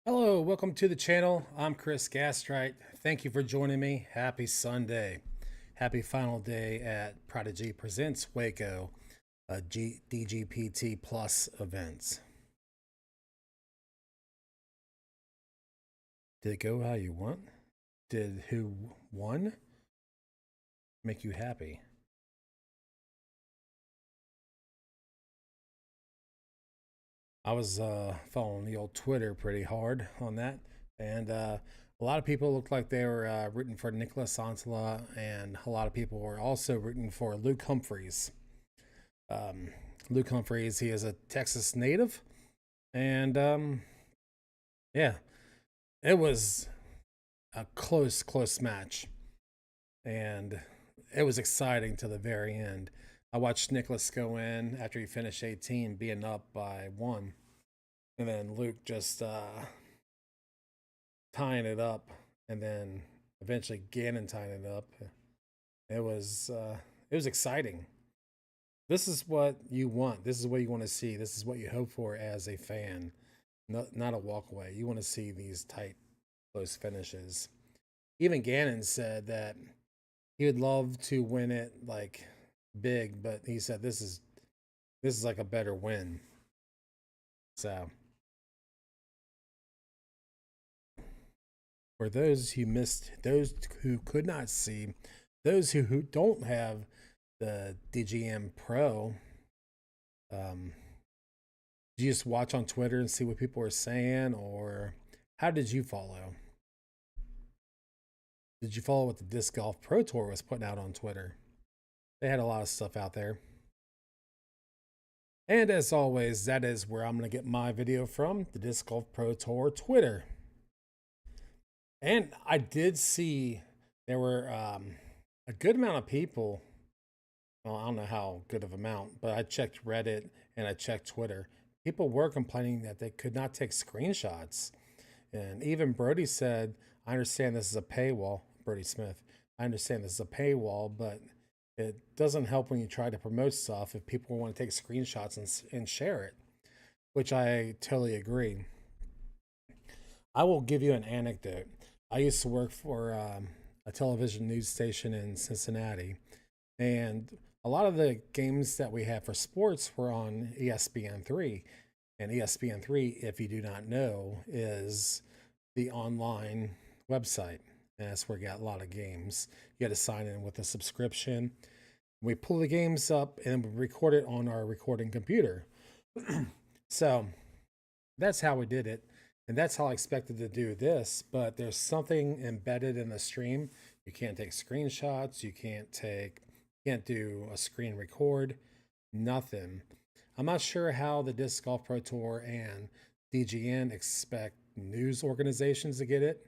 Hello, welcome to the channel. I'm Chris Gastrite. Thank you for joining me. Happy Sunday. Happy final day at Prodigy Presents WACO, DGPT Plus events. Did it go how you want? Did who won make you happy? I was following the old Twitter pretty hard on that, and a lot of people looked like they were rooting for Nicholas Antela, and a lot of people were also rooting for Luke Humphreys. Um, Luke Humphreys, he is a Texas native, and yeah, it was a close match, and it was exciting to the very end. I watched Nicholas go in after he finished 18, being up by 1, and then Luke just tying it up, and then eventually Gannon tying it up. It was exciting. This is what you want. This is what you want to see. This is what you hope for as a fan. Not a walkaway. You want to see these tight, close finishes. Even Gannon said that he would love to win it like big, but he said this is like a better win. So for those who missed, those who could not see, those who don't have the DGM Pro, did you just watch on Twitter and see what people were saying, or how did you follow? Did you follow what the Disc Golf Pro Tour was putting out on Twitter? They had a lot of stuff out there. And as always, that is where I'm going to get my video from, the Disc Golf Pro Tour Twitter. And I did see there were a good amount of people. Well, I don't know how good of amount, but I checked Reddit and I checked Twitter. People were complaining that they could not take screenshots. And even Brody said, I understand this is a paywall, Brody Smith. I understand this is a paywall, but it doesn't help when you try to promote stuff if people want to take screenshots and share it, which I totally agree. I will give you an anecdote. I used to work for a television news station in Cincinnati, and a lot of the games that we had for sports were on ESPN3. And ESPN3, if you do not know, is the online website. And that's where you got a lot of games. You got to sign in with a subscription. We pull the games up and we record it on our recording computer. So that's how we did it. And that's how I expected to do this. But there's something embedded in the stream. You can't take screenshots. You can't do a screen record. Nothing. I'm not sure how the Disc Golf Pro Tour and DGN expect news organizations to get it.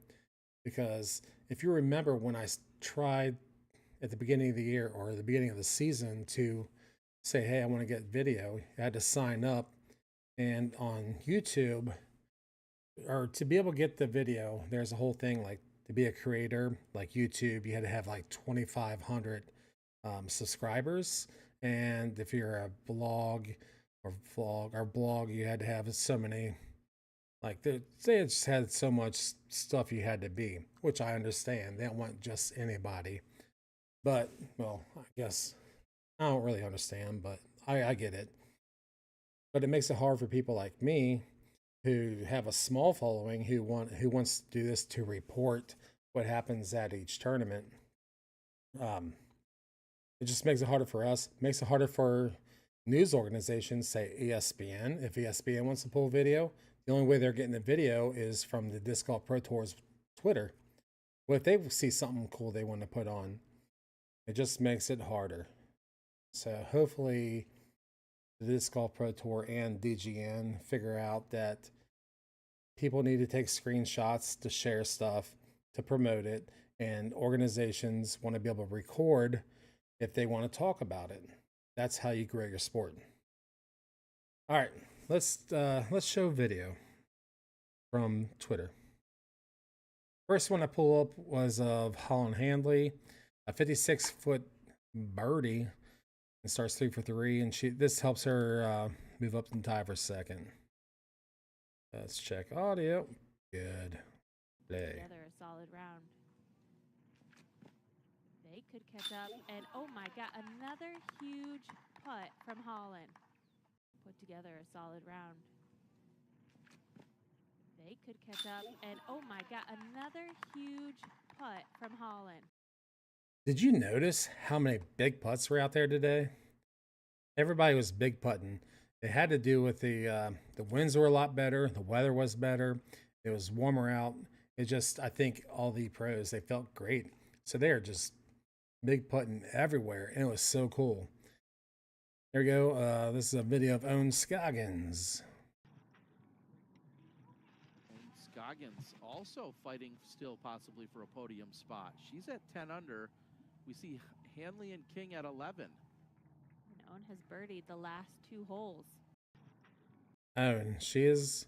Because if you remember when I tried at the beginning of the year or the beginning of the season to say, hey, I want to get video, I had to sign up. And on YouTube, or to be able to get the video, there's a whole thing like to be a creator, like YouTube, you had to have like 2,500 subscribers. And if you're a blog, you had to have so many. Like they just had so much stuff you had to be, which I understand. They don't want just anybody. But well, I guess I don't really understand, but I get it. But it makes it hard for people like me who have a small following who wants to do this to report what happens at each tournament. It just makes it harder for us. It makes it harder for news organizations, say ESPN. If ESPN wants to pull video, the only way they're getting the video is from the Disc Golf Pro Tour's Twitter. What if they see something cool they want to put on? It just makes it harder. So hopefully the Disc Golf Pro Tour and DGN figure out that people need to take screenshots to share stuff, to promote it, and organizations want to be able to record if they want to talk about it. That's how you grow your sport. All right, let's show video from Twitter. First one I pull up was of Holland Handley, a 56-foot birdie, and starts 3 for 3, and this helps her move up and tie for second. Let's check audio. Good. Play. Together a solid round. They could catch up, and oh my God, another huge putt from Holland. Put together a solid round. They could catch up, and oh my God, another huge putt from Holland. Did you notice how many big putts were out there today? Everybody was big putting. It had to do with the winds were a lot better, the weather was better, it was warmer out. It just, I think all the pros, they felt great. So they're just big putting everywhere, and it was so cool. There we go. This is a video of Owen Scoggins. Scoggins also fighting still possibly for a podium spot. She's at 10 under. We see Hanley and King at 11. And Owen has birdied the last 2 holes. Owen, she is,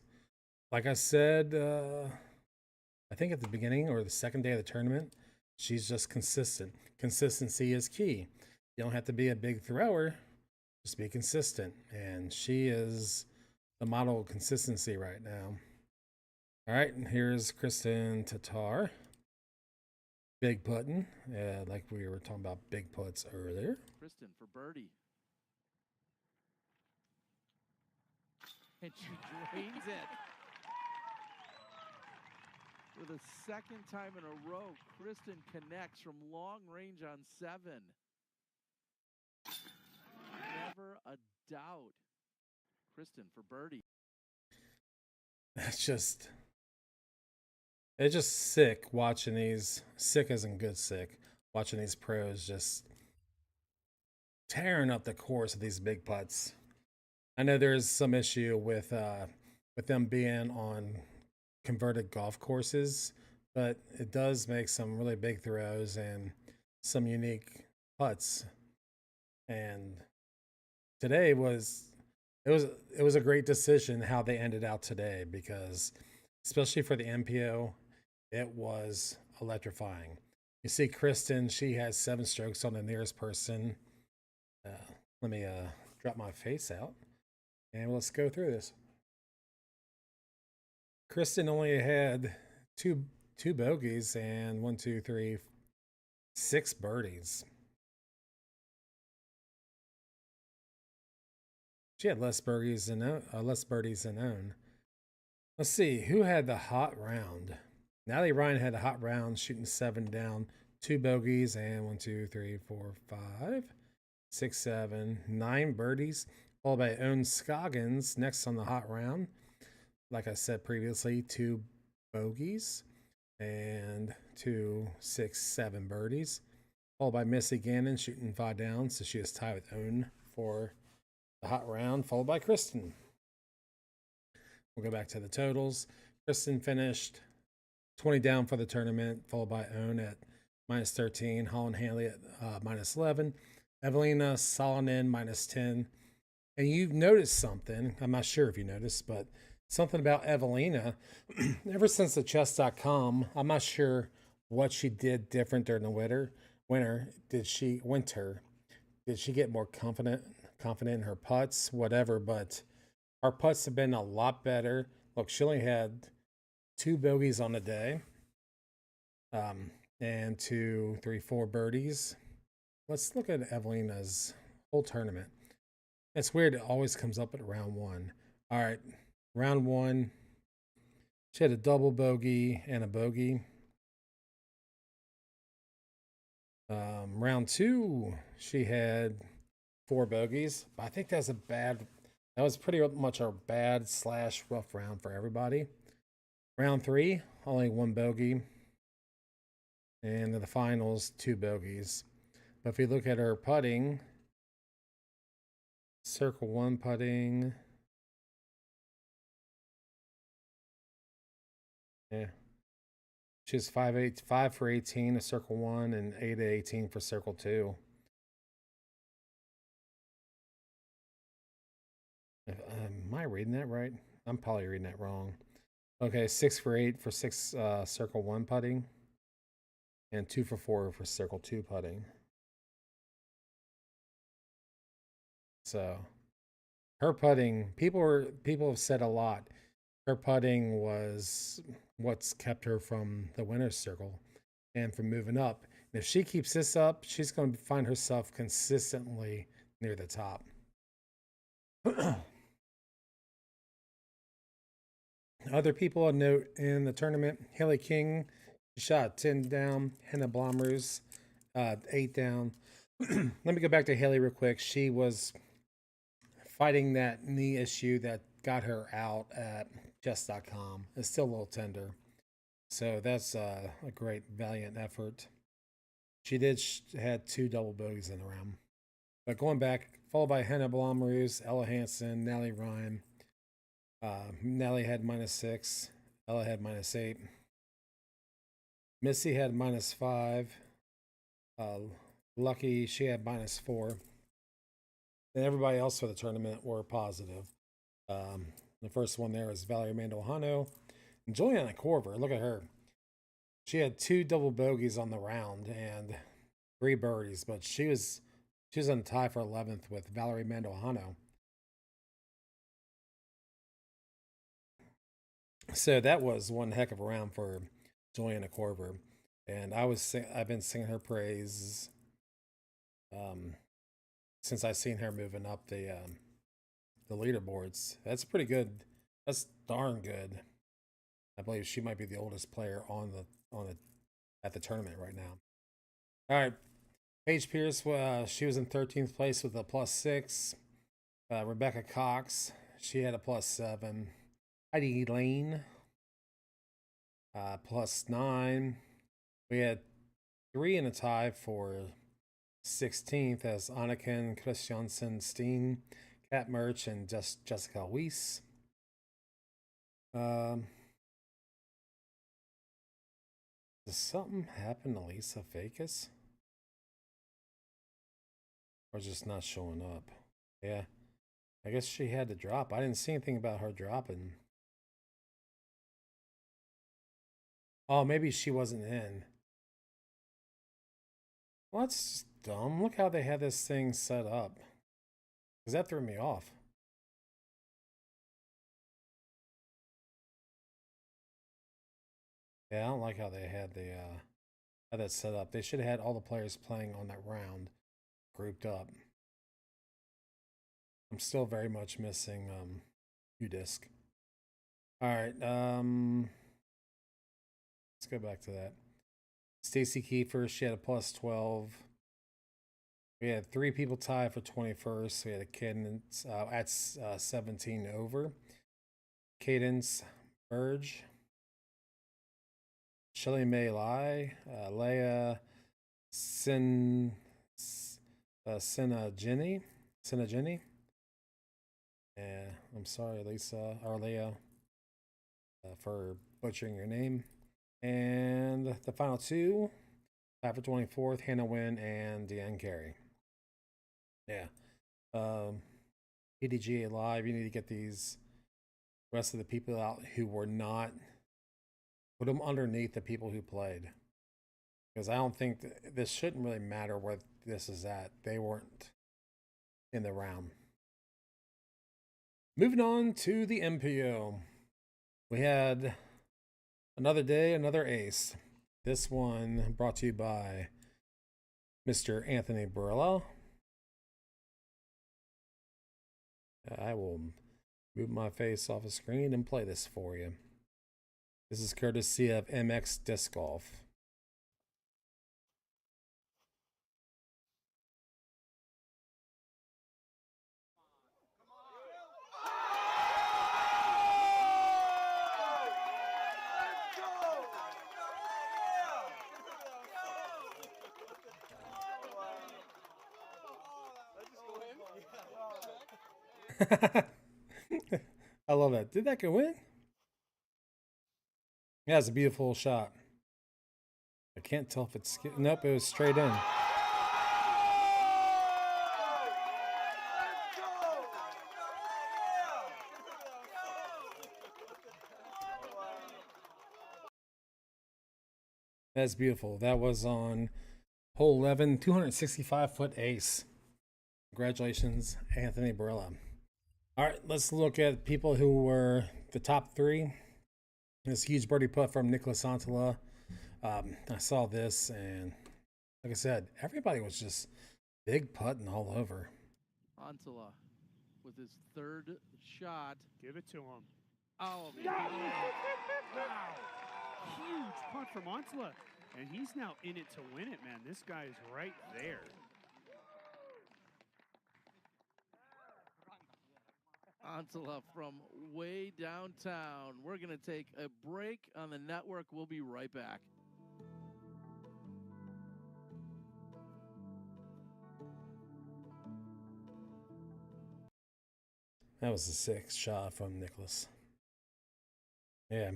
like I said, I think at the beginning or the second day of the tournament, she's just consistent. Consistency is key. You don't have to be a big thrower, just be consistent. And she is the model of consistency right now. All right, and here's Kristen Tatar. Big putting, like we were talking about big putts earlier. Kristen for birdie. And she drains it. For the second time in a row, Kristen connects from long range on 7. Never a doubt. Kristen for birdie. It's just sick watching these, sick as in good sick, watching these pros just tearing up the course of these big putts. I know there's some issue with them being on converted golf courses, but it does make some really big throws and some unique putts. And today was a great decision how they ended out today, because especially for the MPO, it was electrifying. You see Kristen, she has 7 strokes on the nearest person. Let me drop my face out and let's go through this. Kristen only had two bogeys and 1, 2, 3, 6 birdies. She had less birdies than Owen. Let's see who had the hot round. Natalie Ryan had a hot round, shooting 7 down, 2 bogeys, and 1, 2, 3, 4, 5, 6, 7, 9 birdies, followed by Owen Scoggins next on the hot round. Like I said previously, 2 bogeys and 2, 6, 7 birdies, followed by Missy Gannon shooting 5 down, so she is tied with Owen for the hot round, followed by Kristen. We'll go back to the totals. Kristen finished 20 down for the tournament, followed by Owen at -13, Holland Hanley at -11, Evelina Salonen -10. And you've noticed something, I'm not sure if you noticed, but something about Evelina, ever since the chess.com, I'm not sure what she did different during the winter. Did she get more confident in her putts, whatever, but our putts have been a lot better. Look, she only had 2 bogeys on the day, and 2, 3, 4 birdies. Let's look at Evelina's whole tournament. It's weird, it always comes up at round 1. All right, round 1, she had a double bogey and a bogey. Round 2, she had 4 bogeys, but I think that was pretty much a bad / rough round for everybody. Round 3, only 1 bogey. And in the finals, 2 bogeys. But if you look at her putting, circle 1 putting, yeah, she's 5 for 18 to circle 1 and 8 to 18 for circle 2. Am I reading that right? I'm probably reading that wrong. Okay, 6 for 8 for circle 1 putting, and 2 for 4 for circle 2 putting. So her putting, people have said a lot. Her putting was what's kept her from the winner's circle and from moving up. And if she keeps this up, she's going to find herself consistently near the top. Other people of note in the tournament: Haley King, she shot 10 down. Hannah Blomroos, 8 down. Let me go back to Haley real quick. She was fighting that knee issue that got her out at chess.com. It's still a little tender. So that's a great, valiant effort. She had 2 double bogeys in the round. But going back, followed by Hannah Blomroos, Ella Hansen, Natalie Ryan. Natalie had -6. Ella had -8. Missy had -5. Lucky, she had -4. And everybody else for the tournament were positive. The first one there was Valerie Mandoljano. And Juliana Korver, look at her. She had 2 double bogeys on the round and 3 birdies, but she was on tie for 11th with Valerie Mandoljano. So that was one heck of a round for Juliana Korver, and I've been singing her praises since I've seen her moving up the leaderboards. That's pretty good. That's darn good. I believe she might be the oldest player at the tournament right now. All right, Paige Pierce, she was in 13th place with a +6. Rebecca Cox, she had a +7. Heidi Lane, +9. We had 3 in a tie for 16th as Anniken Christiansen Steen, Kat Murch, and Jessica Weiss. Does something happen to Lisa Fakis? Or just not showing up? Yeah, I guess she had to drop. I didn't see anything about her dropping. Oh, maybe she wasn't in. Well, that's dumb. Look how they had this thing set up. Because that threw me off. Yeah, I don't like how they had had that set up. They should have had all the players playing on that round grouped up. I'm still very much missing UDisc. All right, let's go back to that. Stacy Kiefer, she had a plus 12. We had 3 people tied for 21st. We had a Cadence at 17 over. Cadence Burge. Shelly May Lai. Leia Jenny. Yeah, I'm sorry, Lisa or Leia, for butchering your name. And the final 2, after 24th, Hannah Wynn and Deanne Carey. Yeah. PDGA Live, you need to get these rest of the people out who were not, put them underneath the people who played. Because I don't think this shouldn't really matter where this is at. They weren't in the round. Moving on to the MPO. We had another day, another ace. This one brought to you by Mr. Anthony Barilla. I will move my face off the screen and play this for you. This is courtesy of MX Disc Golf. I love that. Did that go in? Yeah, it's a beautiful shot. I can't tell if it's... Nope, it was straight in. That's beautiful. That was on hole 11, 265-foot ace. Congratulations, Anthony Barilla. All right, let's look at people who were the top 3. This huge birdie putt from Nicholas Antala. I saw this, and like I said, everybody was just big putting all over. Antala with his 3rd shot. Give it to him. Oh, Wow. Huge putt from Antala. And he's now in it to win it, man. This guy is right there. Antala from way downtown. We're going to take a break on the network. We'll be right back. That was a 6th shot from Nicholas. Yeah.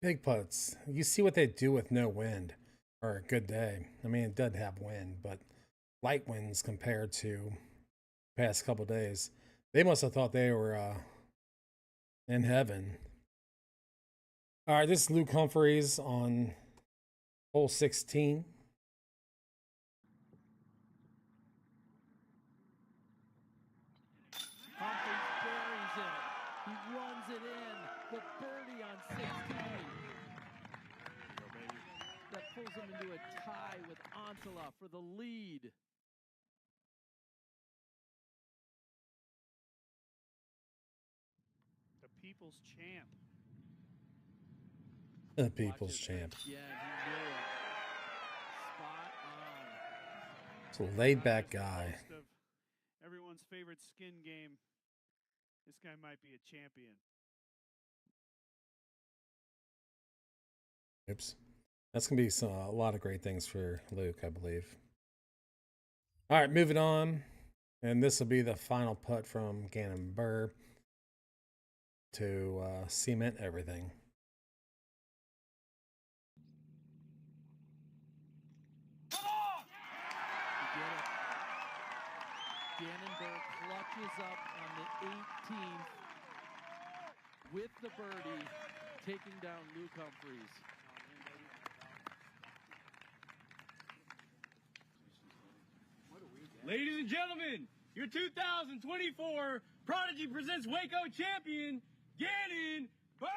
Big putts. You see what they do with no wind or a good day. I mean, it does have wind, but light winds compared to past couple days. They must have thought they were in heaven. All right, this is Luke Humphreys on hole 16. Humphreys buries it. He runs it in. The birdie on 16. That pulls him into a tie with Antala for the lead. People's champ. The people's champ. Yeah, he knew it. Spot on. It's a laid back guy. Everyone's favorite skin game. This guy might be a champion. Oops. That's going to be a lot of great things for Luke, I believe. All right, moving on. And this will be the final putt from Gannon Burr to cement everything. Gannon clutches up on the 18th with the birdie, taking down Luke Humphreys. Ladies and gentlemen, your 2024 Prodigy Presents WACO champion, Gannon Burr!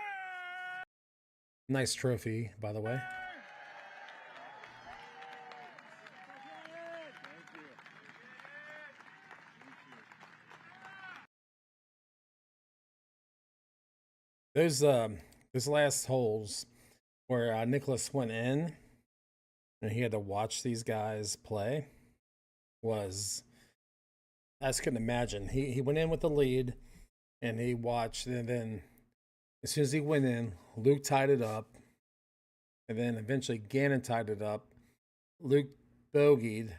Nice trophy, by the way. Those last holes, where Nicholas went in and he had to watch these guys play was, I just couldn't imagine. He went in with the lead and he watched, and then as soon as he went in, Luke tied it up, and then eventually Gannon tied it up. Luke bogeyed,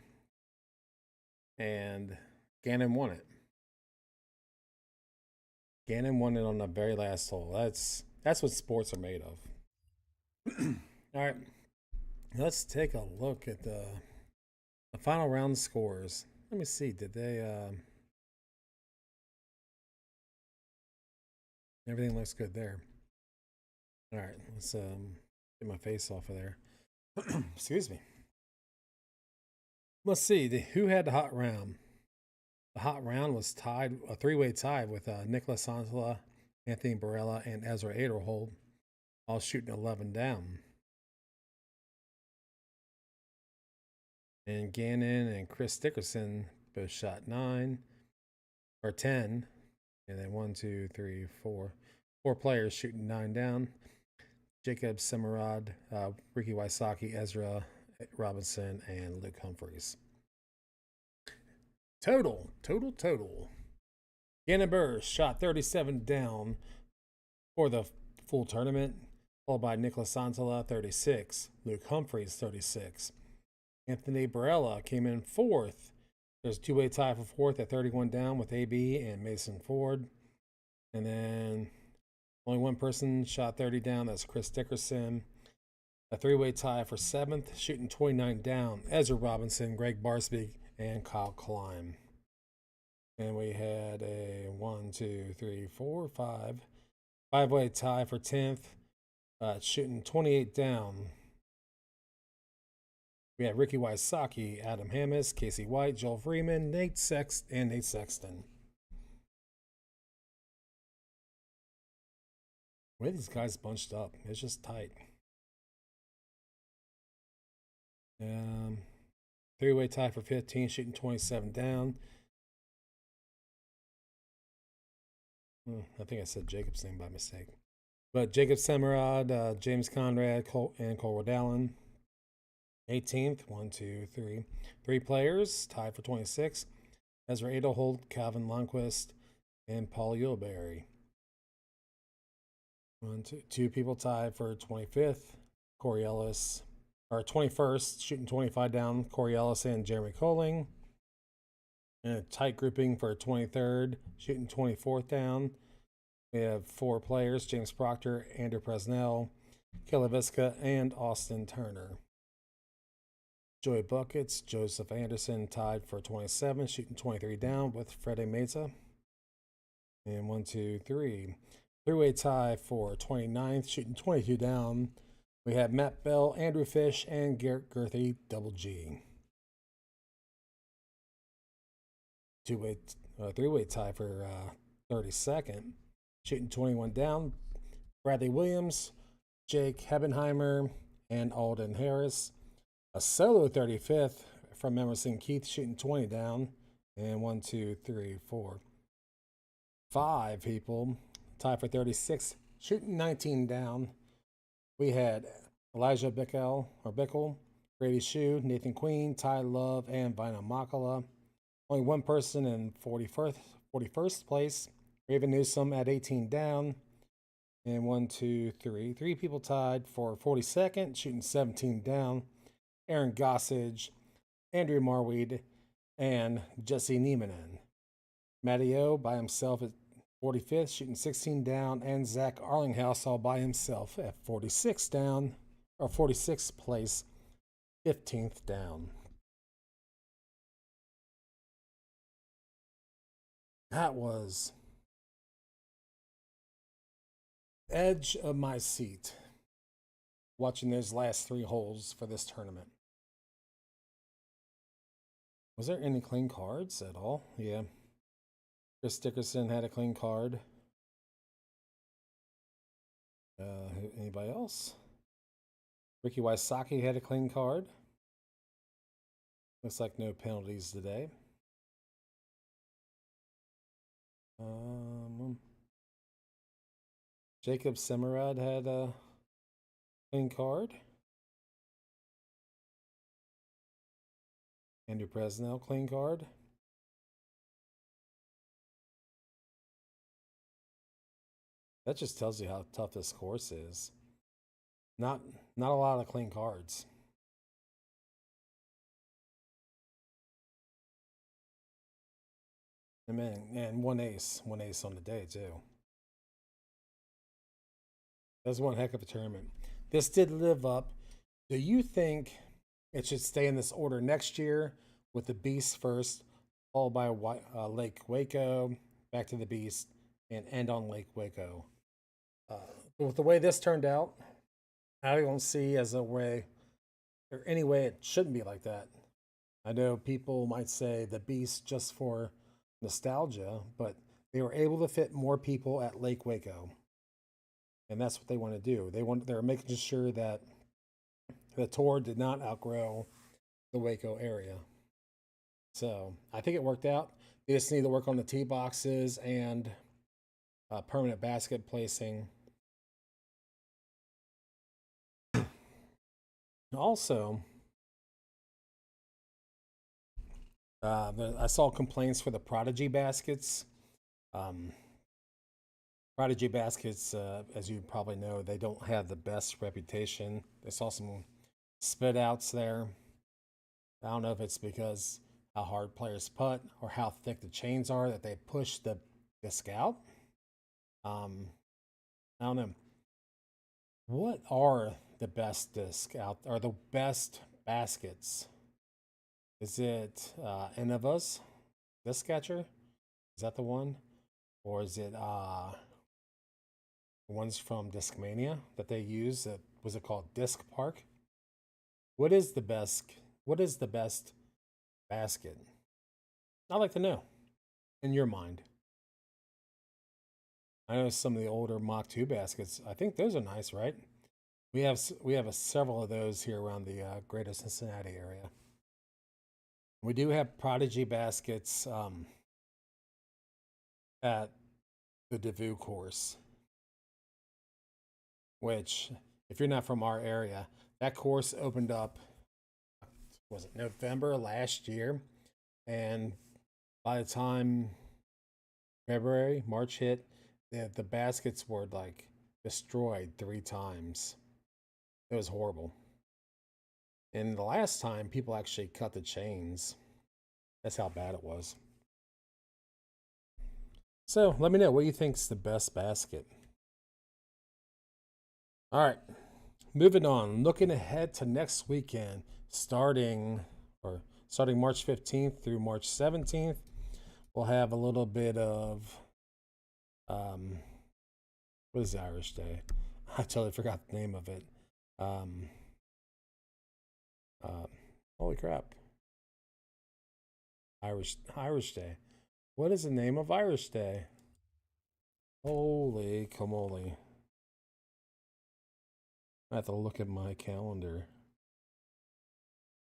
and Gannon won it. Gannon won it on the very last hole. That's what sports are made of. All right, let's take a look at the final round scores. Let me see. Did they? Everything looks good there. All right, let's get my face off of there. Excuse me. Let's see. Who had the hot round? The hot round was tied, a three-way tie with Nicholas Santala, Anthony Barella, and Ezra Aderhold, all shooting 11 down. And Gannon and Chris Dickerson both shot 9 or 10. And then 1, 2, 3, 4. 4 players shooting 9 down. Jacob Semerad, Ricky Wysocki, Ezra Robinson, and Luke Humphreys. Total. Gannon Burr shot 37 down for the full tournament, followed by Nicholas Santala, 36. Luke Humphreys, 36. Anthony Barella came in 4th. There's a two-way tie for 4th at 31 down with AB and Mason Ford. And then only one person shot 30 down. That's Chris Dickerson. A three-way tie for 7th, shooting 29 down. Ezra Robinson, Greg Barsby, and Kyle Klein. And we had a 1, 2, 3, 4, 5. Five-way tie for 10th, shooting 28 down. We had Ricky Wysocki, Adam Hammis, Casey White, Joel Freeman, Nate Sexton. Where are these guys bunched up? It's just tight. Three-way tie for 15, shooting 27 down. I think I said Jacob's name by mistake. But Jacob Semerad, James Conrad, and Cole Rodallen. 18th, 1, 2, 3. 3 players tied for 26. Ezra Adelhold, Calvin Lundquist, and Paul Yulberry. 2 people tied for 25th. Corey Ellis, or 21st, shooting 25 down. Corey Ellis and Jeremy Colling. And a tight grouping for 23rd, shooting 24th down. We have 4 players: James Proctor, Andrew Presnell, Kilaviska, and Austin Turner. Joey Buckets, Joseph Anderson tied for 27, shooting 23 down with Freddie Meza. And 1, 2, 3. Three-way tie for 29th, shooting 22 down. We have Matt Bell, Andrew Fish, and Garrett Gerthy, double G. Three-way tie for 32nd, shooting 21 down. Bradley Williams, Jake Hebenheimer, and Alden Harris. A solo 35th from Emerson Keith, shooting 20 down. And 1, 2, 3, 4. 5 people tied for 36, shooting 19 down. We had Elijah Bickle, Brady Shue, Nathan Queen, Ty Love, and Vina Makala. Only one person in 41st place. Raven Newsom at 18 down. And 1, 2, 3. 3 people tied for 42nd, shooting 17 down. Aaron Gossage, Andrew Marweed, and Jesse Niemanen. Matty O by himself at 45th, shooting 16 down, and Zach Arlinghouse all by himself at 46 down, or 46th place, 15th down. That was edge of my seat watching those last 3 holes for this tournament. Was there any clean cards at all? Yeah. Chris Dickerson had a clean card. Anybody else? Ricky Wysocki had a clean card. Looks like no penalties today. Jacob Semerad had a clean card. Andrew Presnell, clean card. That just tells you how tough this course is. Not a lot of clean cards. And one ace on the day too. That's one heck of a tournament. This did live up. Do you think it should stay in this order next year with the Beast first, followed by Lake Waco, back to the Beast, and end on Lake Waco? With the way this turned out, I don't see as a way or any way it shouldn't be like that. I know people might say the Beast just for nostalgia, but they were able to fit more people at Lake Waco. And that's what they want to do. They're making sure that the tour did not outgrow the Waco area. So I think it worked out. They just need to work on the tee boxes and permanent basket placing. Also, I saw complaints for the Prodigy baskets. Prodigy baskets, as you probably know, they don't have the best reputation. I saw some spit outs there. I don't know if it's because how hard players putt or how thick the chains are that they push the disc out. I don't know. What are the best disc out, or the best baskets? Is it Innova's disc catcher? Is that the one? Or is it ones from Discmania that they use? Was it called Disc Park? What is the best basket? I'd like to know in your mind. I know some of the older Mach 2 baskets. I think those are nice, right? We have several of those here around the greater Cincinnati area. We do have Prodigy baskets at the Devou course, which, if you're not from our area, that course opened up, was it November last year? And by the time February, March hit, the baskets were like destroyed 3 times. It was horrible. And the last time, people actually cut the chains. That's how bad it was. So let me know what you think's the best basket. All right, moving on. Looking ahead to next weekend, starting March 15th through March 17th, we'll have a little bit of what is the Irish Day? I totally forgot the name of it. Holy crap! Irish Day. What is the name of Irish Day? Holy camole! I have to look at my calendar.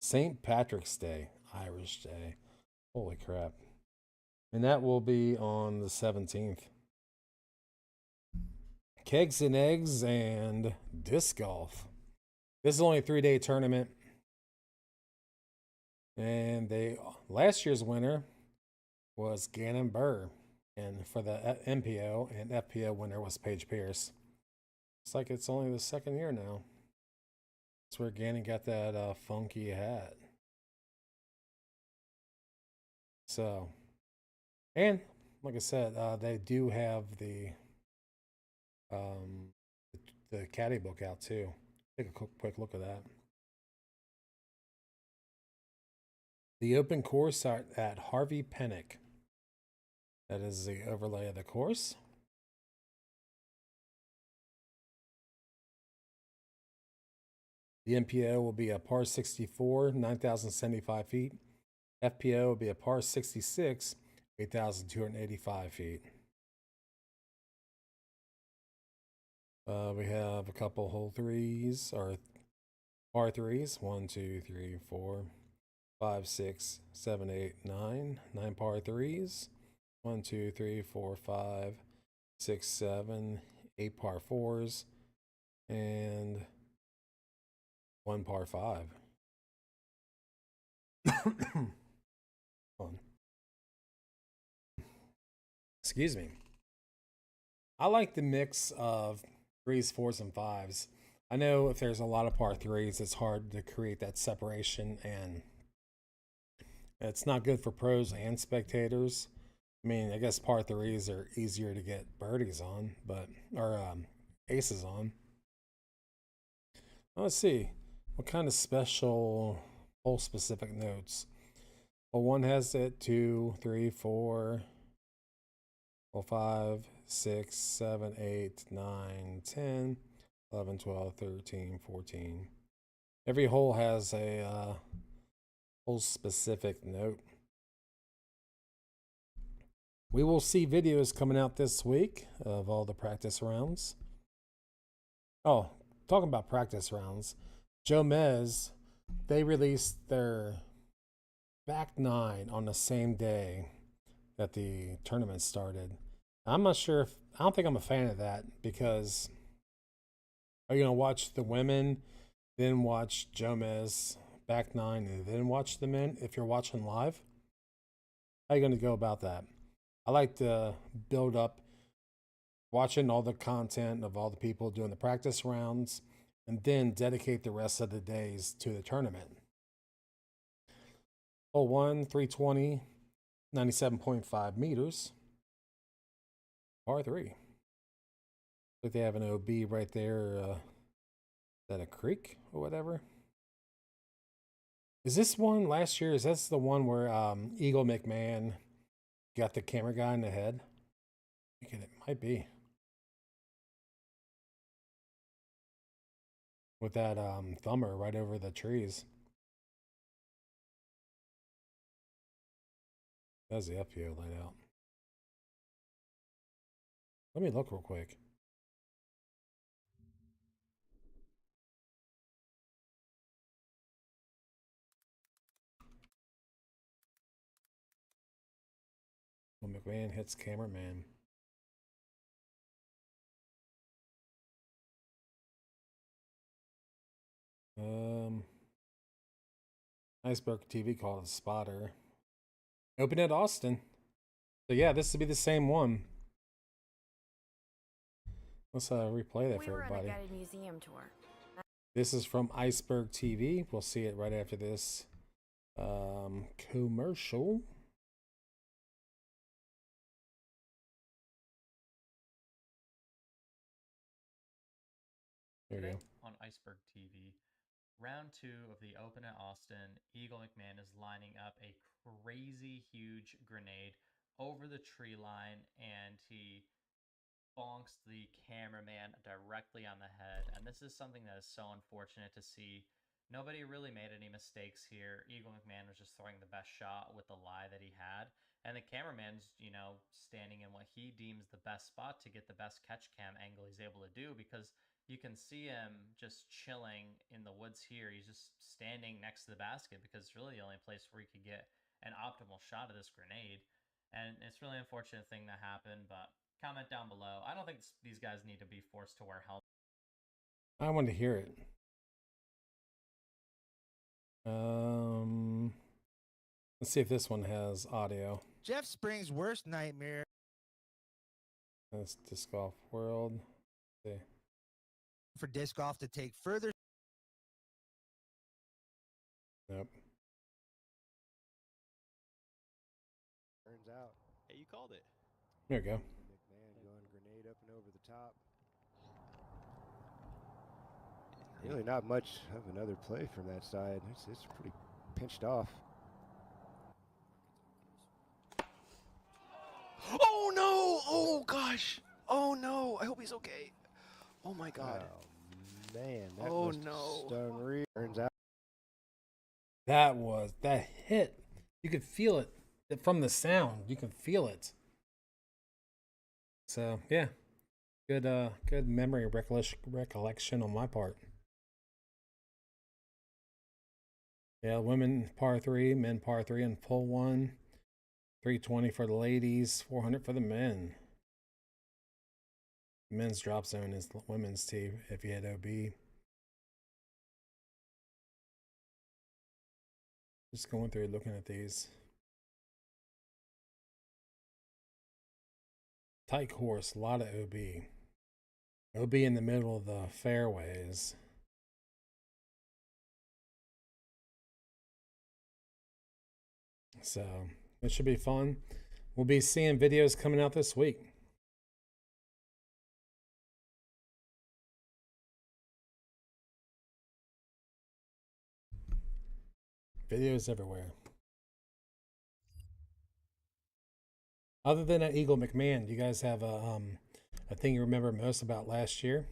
St. Patrick's Day, Irish Day. Holy crap! And that will be on the 17th. Kegs and eggs and disc golf. This is only a 3-day tournament. And last year's winner was Gannon Burr. And for the MPO and FPO winner was Paige Pierce. It's like it's only the second year now. That's where Gannon got that funky hat. So, and like I said, they do have the caddy book out too. Take a quick look at that. The open course at Harvey Pennock. That is the overlay of the course. The MPO will be a par 64, 9,075 feet. FPO will be a par 66, 8,285 feet. We have a couple hole threes, or par threes. 1, 2, 3, 4, 5, 6, 7, 8, 9. 9 par threes. 1, 2, 3, 4, 5, 6, 7, 8 par fours, and 1 par 5. Hold on. Excuse me. I like the mix of 3s, 4s, and 5s. I know if there's a lot of par 3s, it's hard to create that separation, and it's not good for pros and spectators. I mean, I guess par 3s are easier to get birdies on, or aces on. Let's see. What kind of special hole specific notes? Well, 1 has it, 2, 3, 4, 5, 6, 7, 8, 9, 10, 11, 12, 13, 14. Every hole has a hole specific note. We will see videos coming out this week of all the practice rounds. Oh, talking about practice rounds, Joe Mez, they released their back 9 on the same day that the tournament started. I'm not sure if, I don't think I'm a fan of that, because are you going to watch the women, then watch Joe Mez back 9, and then watch the men if you're watching live? How are you going to go about that? I like to build up watching all the content of all the people doing the practice rounds, and then dedicate the rest of the days to the tournament. Hole 1, 320, 97.5 meters. Par 3. Like they have an OB right there. Is that a creek or whatever? Is this one last year? Is this the one where Eagle McMahon got the camera guy in the head? I think it might be. With that thumber right over the trees. That's the FPO laid out. Let me look real quick. Well, McMahon hits cameraman. Iceberg TV called a spotter. Open at Austin. So yeah, this would be the same one. Let's replay that for everybody. We were on a guided museum tour. This is from Iceberg TV. We'll see it right after this commercial. There you go. On Iceberg TV, round 2 of the Open at Austin, Eagle McMahon is lining up a crazy huge grenade over the tree line, and he bonks the cameraman directly on the head. And this is something that is so unfortunate to see. Nobody really made any mistakes here. Eagle McMahon was just throwing the best shot with the lie that he had. And the cameraman's, standing in what he deems the best spot to get the best catch cam angle he's able to do, because you can see him just chilling in the woods here. He's just standing next to the basket because it's really the only place where he could get an optimal shot of this grenade. And it's really unfortunate thing that happened, but comment down below. I don't think these guys need to be forced to wear helmets. I want to hear it. Let's see if this one has audio. Jeff Spring's worst nightmare. That's Disc Golf World. Let's see. For disc golf to take further. Nope. Turns out. Hey, you called it. There we go. McMahon going grenade up and over the top. Really not much of another play from that side. It's pretty pinched off. Oh no! Oh gosh! Oh no! I hope he's okay. Oh my God! Oh man! That oh must no! Stung Reed. Turns out that hit. You could feel it from the sound. You can feel it. So yeah, good memory recollection on my part. Yeah, women par 3, men par 3 and full 1. 320 for the ladies, 400 for the men. Men's drop zone is the women's tee if you had OB. Just going through looking at these. Tight course, a lot of OB. OB in the middle of the fairways. So it should be fun. We'll be seeing videos coming out this week. Videos everywhere. Other than that Eagle McMahon, do you guys have a thing you remember most about last year?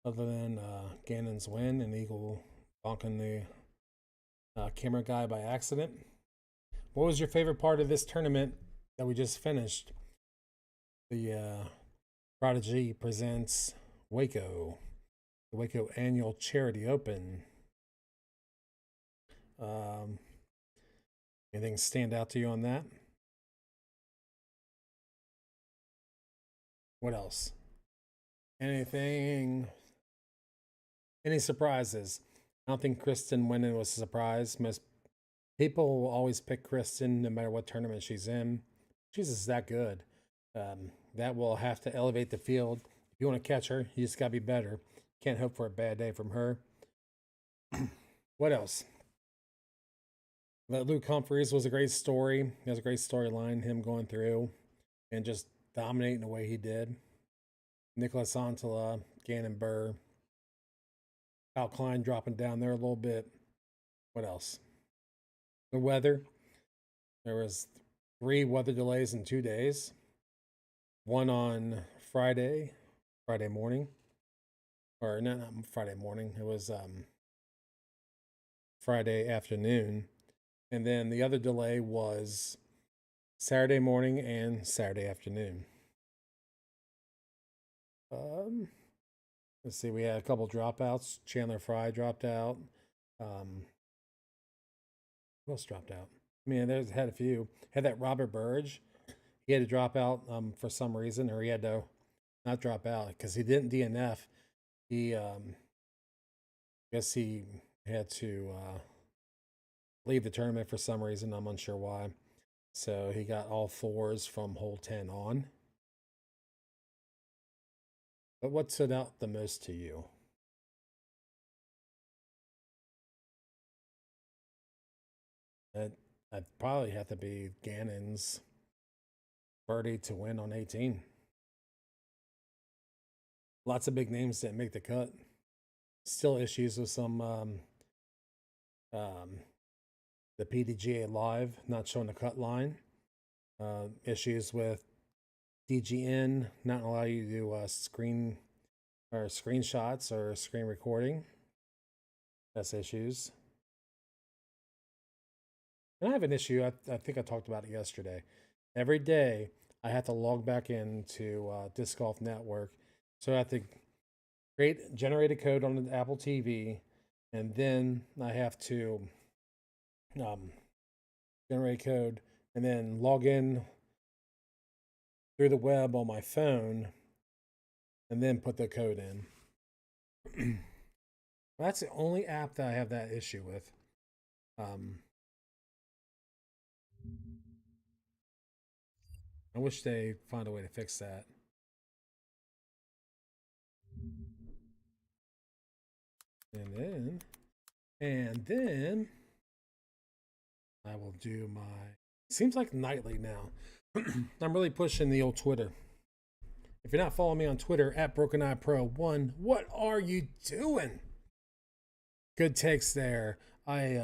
Other than Gannon's win and Eagle bonking the camera guy by accident. What was your favorite part of this tournament that we just finished? The Prodigy Presents WACO. The WACO Annual Charity Open. Anything stand out to you on that? What else? Anything? Any surprises? I don't think Kristen winning was a surprise. Most people will always pick Kristen no matter what tournament she's in. She's just that good. That will have to elevate the field. If you want to catch her, you just got to be better. Can't hope for a bad day from her. What else? Luke Humphreys was a great story. He has a great storyline, him going through and just dominating the way he did. Nicholas Antela, Gannon Burr, Al Klein dropping down there a little bit. What else? The weather. There was 3 weather delays in 2 days. One on Friday morning. Or not Friday morning. It was Friday afternoon. And then the other delay was Saturday morning and Saturday afternoon. Let's see, we had a couple dropouts. Chandler Fry dropped out. Who else dropped out? I mean, there's had a few. Had that Robert Burge. He had to drop out for some reason, or he had to not drop out because he didn't DNF. He guess he had to leave the tournament for some reason. I'm unsure why. So he got all 4s from hole 10 on. But what stood out the most to you? I'd probably have to be Gannon's birdie to win on 18. Lots of big names didn't make the cut. Still issues with some the PDGA Live not showing the cut line. Issues with DGN not allow you to do screen or screenshots or screen recording. That's issues. And I have an issue. I think I talked about it yesterday. Every day I have to log back into Disc Golf Network. So I have to generate a code on the Apple TV, and then I have to generate code and then log in through the web on my phone and then put the code in. That's the only app that I have that issue with. I wish they find a way to fix that. And then I will do my, seems like nightly now. I'm really pushing the old Twitter. If you're not following me on Twitter at BrokenEyePro1, what are you doing? Good takes there. I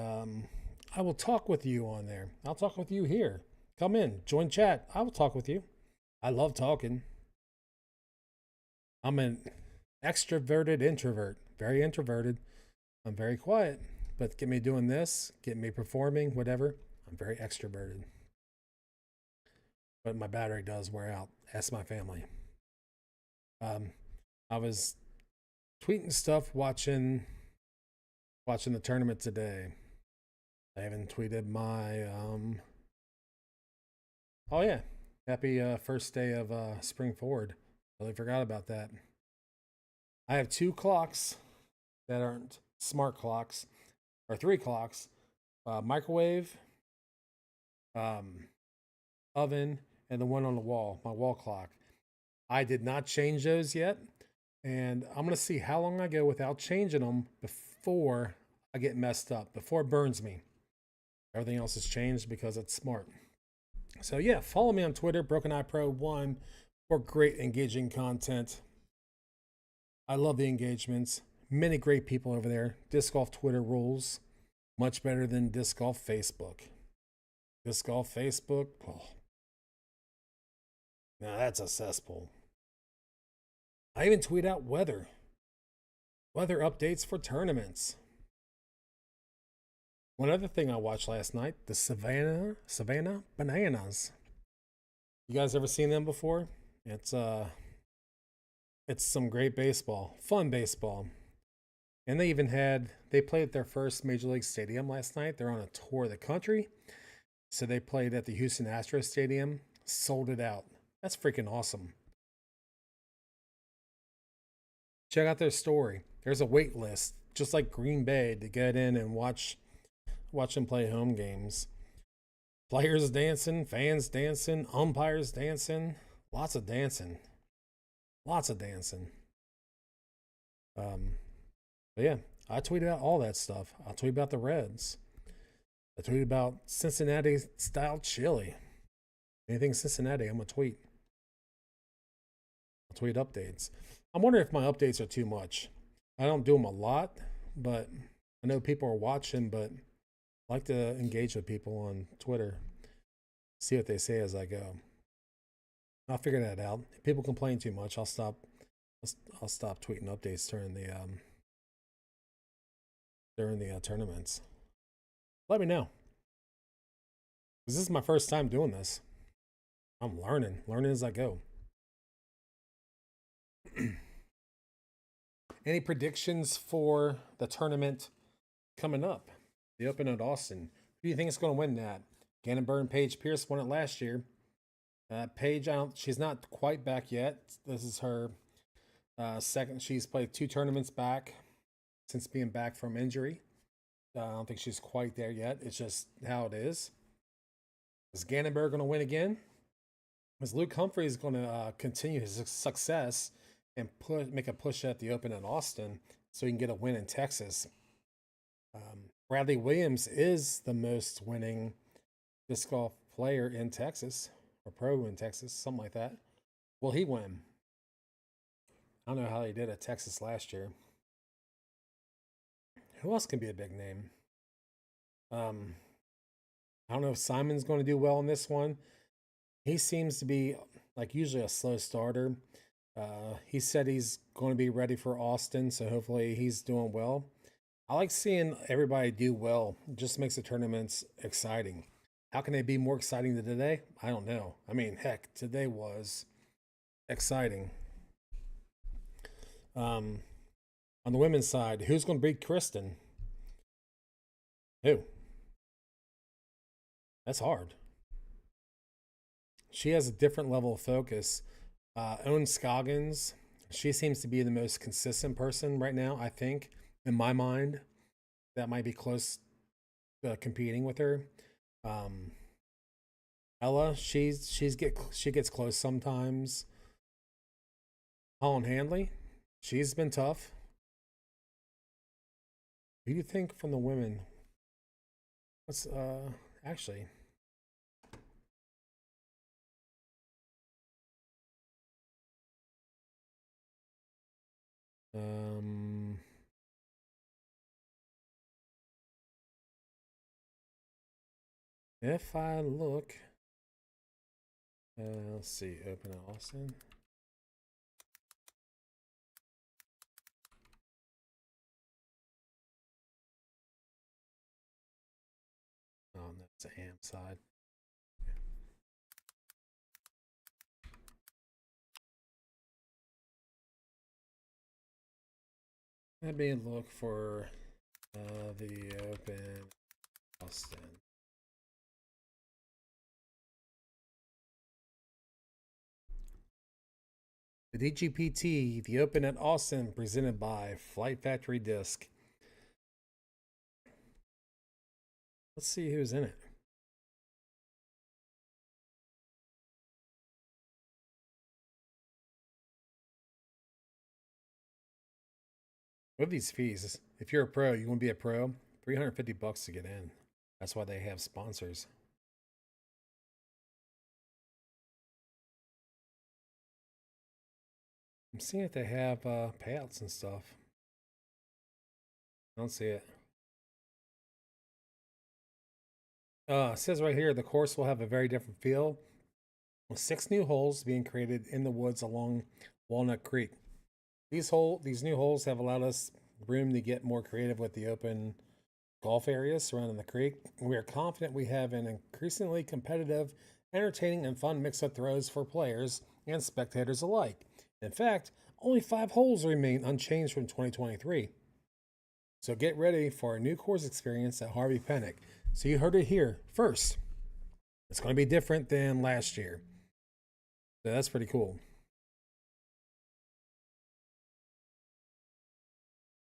will talk with you on there. I'll talk with you here. Come in, join chat. I will talk with you. I love talking. I'm an extroverted introvert. Very introverted. I'm very quiet. But get me doing this, get me performing, whatever. I'm very extroverted. But my battery does wear out. Ask my family. I was tweeting stuff watching the tournament today. I haven't tweeted my oh yeah, happy first day of spring forward. Really forgot about that. I have 2 clocks that aren't smart clocks, or 3 clocks microwave, oven, and the one on the wall, my wall clock. I did not change those yet, and I'm gonna see how long I go without changing them before I get messed up, before it burns me. Everything else has changed because it's smart. So yeah, follow me on Twitter, Broken Eye Pro 1, for great engaging content. I love the engagements. Many great people over there. Disc Golf Twitter rules. Much better than Disc Golf Facebook. Disc Golf Facebook, oh. Now that's a cesspool. I even tweet out weather updates for tournaments. One other thing I watched last night, the Savannah Bananas. You guys ever seen them before? It's some great baseball, fun baseball. And they played at their first Major League Stadium last night. They're on a tour of the country. So they played at the Houston Astros Stadium, sold it out. That's freaking awesome. Check out their story. There's a wait list, just like Green Bay, to get in and watch them play home games. Players dancing, fans dancing, umpires dancing, lots of dancing. Lots of dancing. But yeah, I tweeted out all that stuff. I'll tweet about the Reds. I tweeted about Cincinnati style chili. Anything Cincinnati, I'm gonna tweet. I'll tweet updates. I'm wondering if my updates are too much. I don't do them a lot, but I know people are watching, but I like to engage with people on Twitter. See what they say as I go. I'll figure that out. If people complain too much, I'll stop tweeting updates during the tournaments. Let me know. This is my first time doing this. I'm learning as I go. Any predictions for the tournament coming up? The Open at Austin. Who do you think is going to win that? Gannonburn and Paige Pierce won it last year. Paige, she's not quite back yet. This is her second. She's played 2 tournaments back since being back from injury. I don't think she's quite there yet. It's just how it is. Is Gannonburn going to win again? Is Luke Humphreys going to continue his success and make a push at the Open in Austin so he can get a win in Texas? Bradley Williams is the most winning disc golf player in Texas, or pro in Texas, something like that. Will he win? I don't know how he did at Texas last year. Who else can be a big name? I don't know if Simon's going to do well in this one. He seems to be, like, usually a slow starter. He said he's going to be ready for Austin, so hopefully he's doing well. I like seeing everybody do well. It just makes the tournaments exciting. How can they be more exciting than today? I don't know. I mean, heck, today was exciting. On the women's side, who's going to beat Kristen? Who? That's hard. She has a different level of focus. Owen Scoggins, she seems to be the most consistent person right now, I think, in my mind. That might be close competing with her. Ella, she gets close sometimes. Holland Handley, she's been tough. Who do you think from the women? What's actually? If I look, let's see, Open at Austin. Oh, that's a ham side. Let me look for the Open Austin. The DGPT, the Open at Austin, presented by Flight Factory Disc. Let's see who's in it. With these fees, if you're a pro, you want to be a pro, $350 to get in. That's why they have sponsors. I'm seeing if they have payouts and stuff. I don't see it. It says right here, the course will have a very different feel, with 6 new holes being created in the woods along Walnut Creek. These new holes have allowed us room to get more creative with the open golf areas surrounding the creek. We are confident we have an increasingly competitive, entertaining, and fun mix of throws for players and spectators alike. In fact, only 5 holes remain unchanged from 2023. So get ready for a new course experience at Harvey Penick. So you heard it here first. It's going to be different than last year. So that's pretty cool.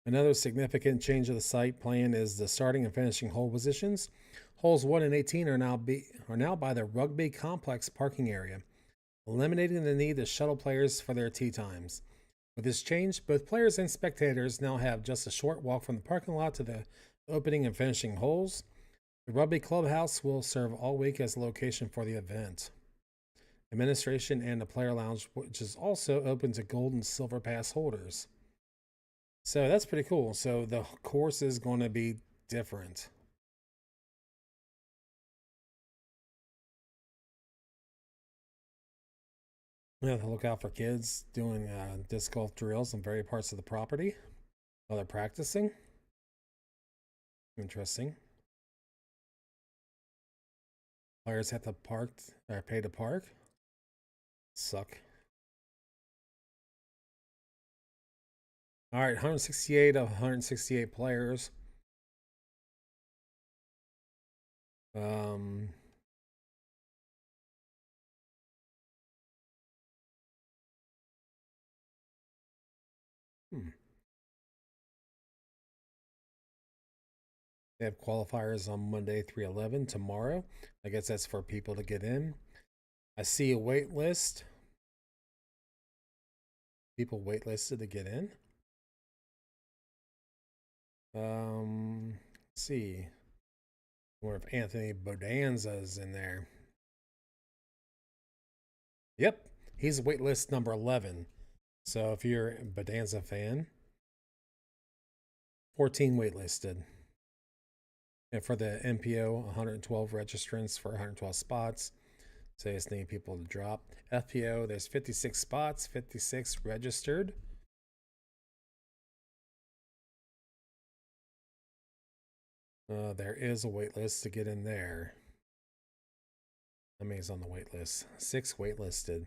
Another significant change of the site plan is the starting and finishing hole positions. Holes 1 and 18 are now by the rugby complex parking area, eliminating the need to shuttle players for their tee times. With this change, both players and spectators now have just a short walk from the parking lot to the opening and finishing holes. The Rugby Clubhouse will serve all week as a location for the event. Administration and the player lounge, which is also open to gold and silver pass holders. So that's pretty cool. So the course is going to be different. We have to look out for kids doing disc golf drills in various parts of the property while they're practicing. Interesting. Players have to pay to park. Suck. All right, 168 of 168 players. They have qualifiers on Monday, 3/11, tomorrow. I guess that's for people to get in. I see a wait list. People waitlisted to get in. Let's see. I wonder if Anthony Bodanza is in there. Yep, he's waitlist number 11. So if you're a Bodanza fan, 14 waitlisted. And for the MPO, 112 registrants for 112 spots. So they just need people to drop. FPO, there's 56 spots, 56 registered. There is a wait list to get in there. How many is on the wait list? 6 waitlisted.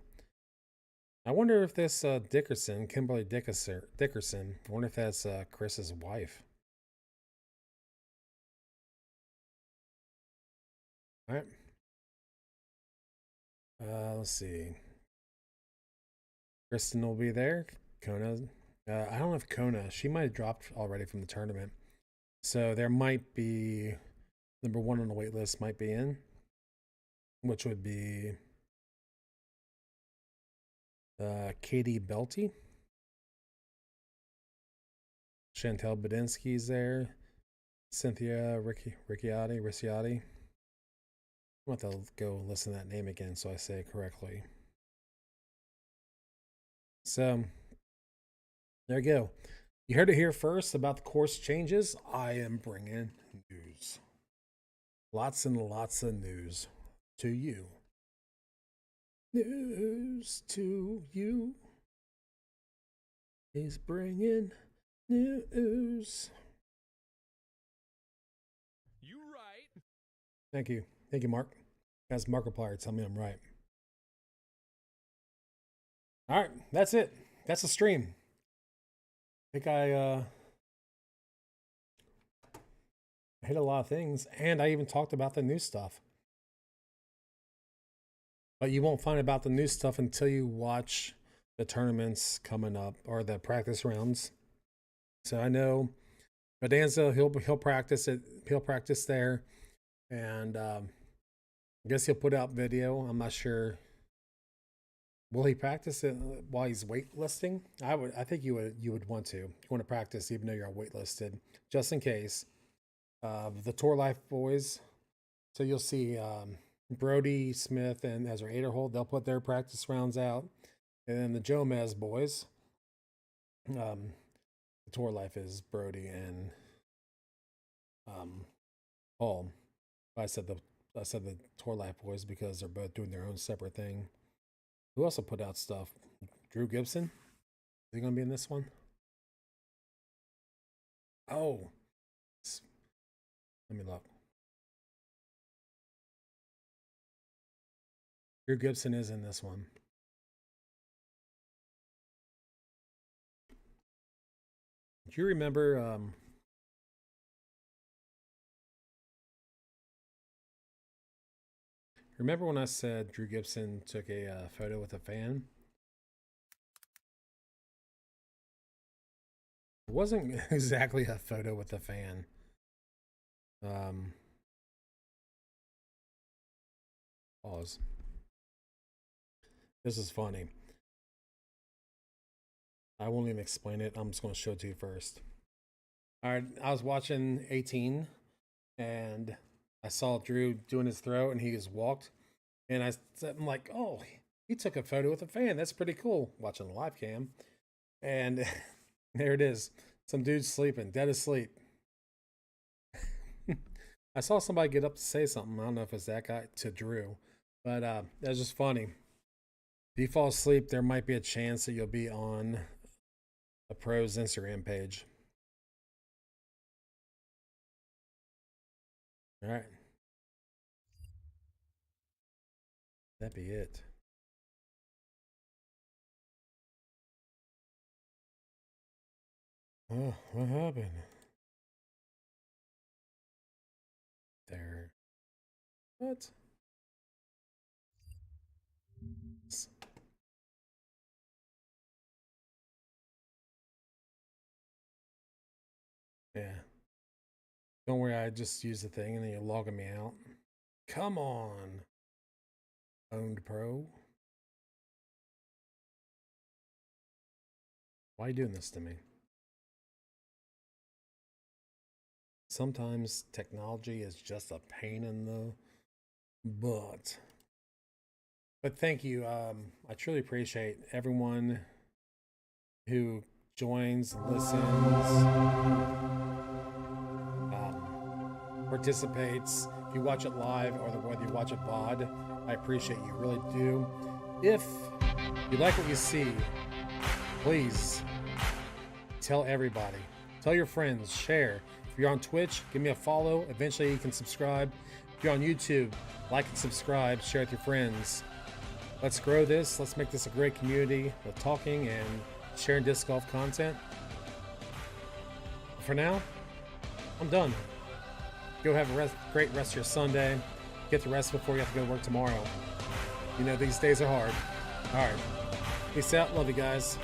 I wonder if this Kimberly Dickerson, I wonder if that's Chris's wife. All right. Let's see. Kristen will be there. Kona. I don't know if Kona. She might have dropped already from the tournament. So there might be number 1 on the wait list might be in, which would be Katie Belty. Chantel Badinsky's there. Cynthia Ricciotti. I'm going to have to go listen to that name again so I say it correctly. So, there you go. You heard it here first about the course changes. I am bringing news. Lots and lots of news to you. News to you. He's bringing news. You right. Thank you. Thank you, Mark. As Markiplier, tell me I'm right. All right, that's it. That's the stream. I think I hit a lot of things, and I even talked about the new stuff. But you won't find about the new stuff until you watch the tournaments coming up or the practice rounds. So I know Bodanza, he'll practice it. He'll practice there. And I guess he'll put out video. I'm not sure. Will he practice it while he's weightlifting? I think you would want to. You want to practice even though you're waitlisted, just in case. The Tour Life boys. So you'll see Brody Smith and Ezra Aderholt. They'll put their practice rounds out, and then the Jomez boys. The Tour Life is Brody and Paul. I said the Tour Life boys because they're both doing their own separate thing. Who also put out stuff? Drew Gibson? Is he going to be in this one? Oh. Let me look. Drew Gibson is in this one. Do you remember remember when I said Drew Gibson took a photo with a fan? It wasn't exactly a photo with a fan. Pause. This is funny. I won't even explain it. I'm just going to show it to you first. All right, I was watching 18 and I saw Drew doing his throw and he just walked. And I'm like, oh, he took a photo with a fan. That's pretty cool. Watching the live cam. And there it is. Some dude sleeping, dead asleep. I saw somebody get up to say something. I don't know if it's that guy to Drew. But that was just funny. If you fall asleep, there might be a chance that you'll be on a pro's Instagram page. All right. That'd be it. Oh, what happened? There. What? Yeah. Don't worry, I just use the thing and then you're logging me out. Come on. Owned Pro. Why are you doing this to me? Sometimes technology is just a pain in the butt. But thank you. I truly appreciate everyone who joins, listens, participates. If you watch it live or whether you watch it VOD, I appreciate you, really do. If you like what you see, please tell everybody. Tell your friends, share. If you're on Twitch, give me a follow. Eventually you can subscribe. If you're on YouTube, like and subscribe, share with your friends. Let's grow this. Let's make this a great community with talking and sharing disc golf content. For now, I'm done. Go have a great rest of your Sunday. Get the rest before you have to go to work tomorrow. You know, these days are hard. All right. Peace out. Love you guys.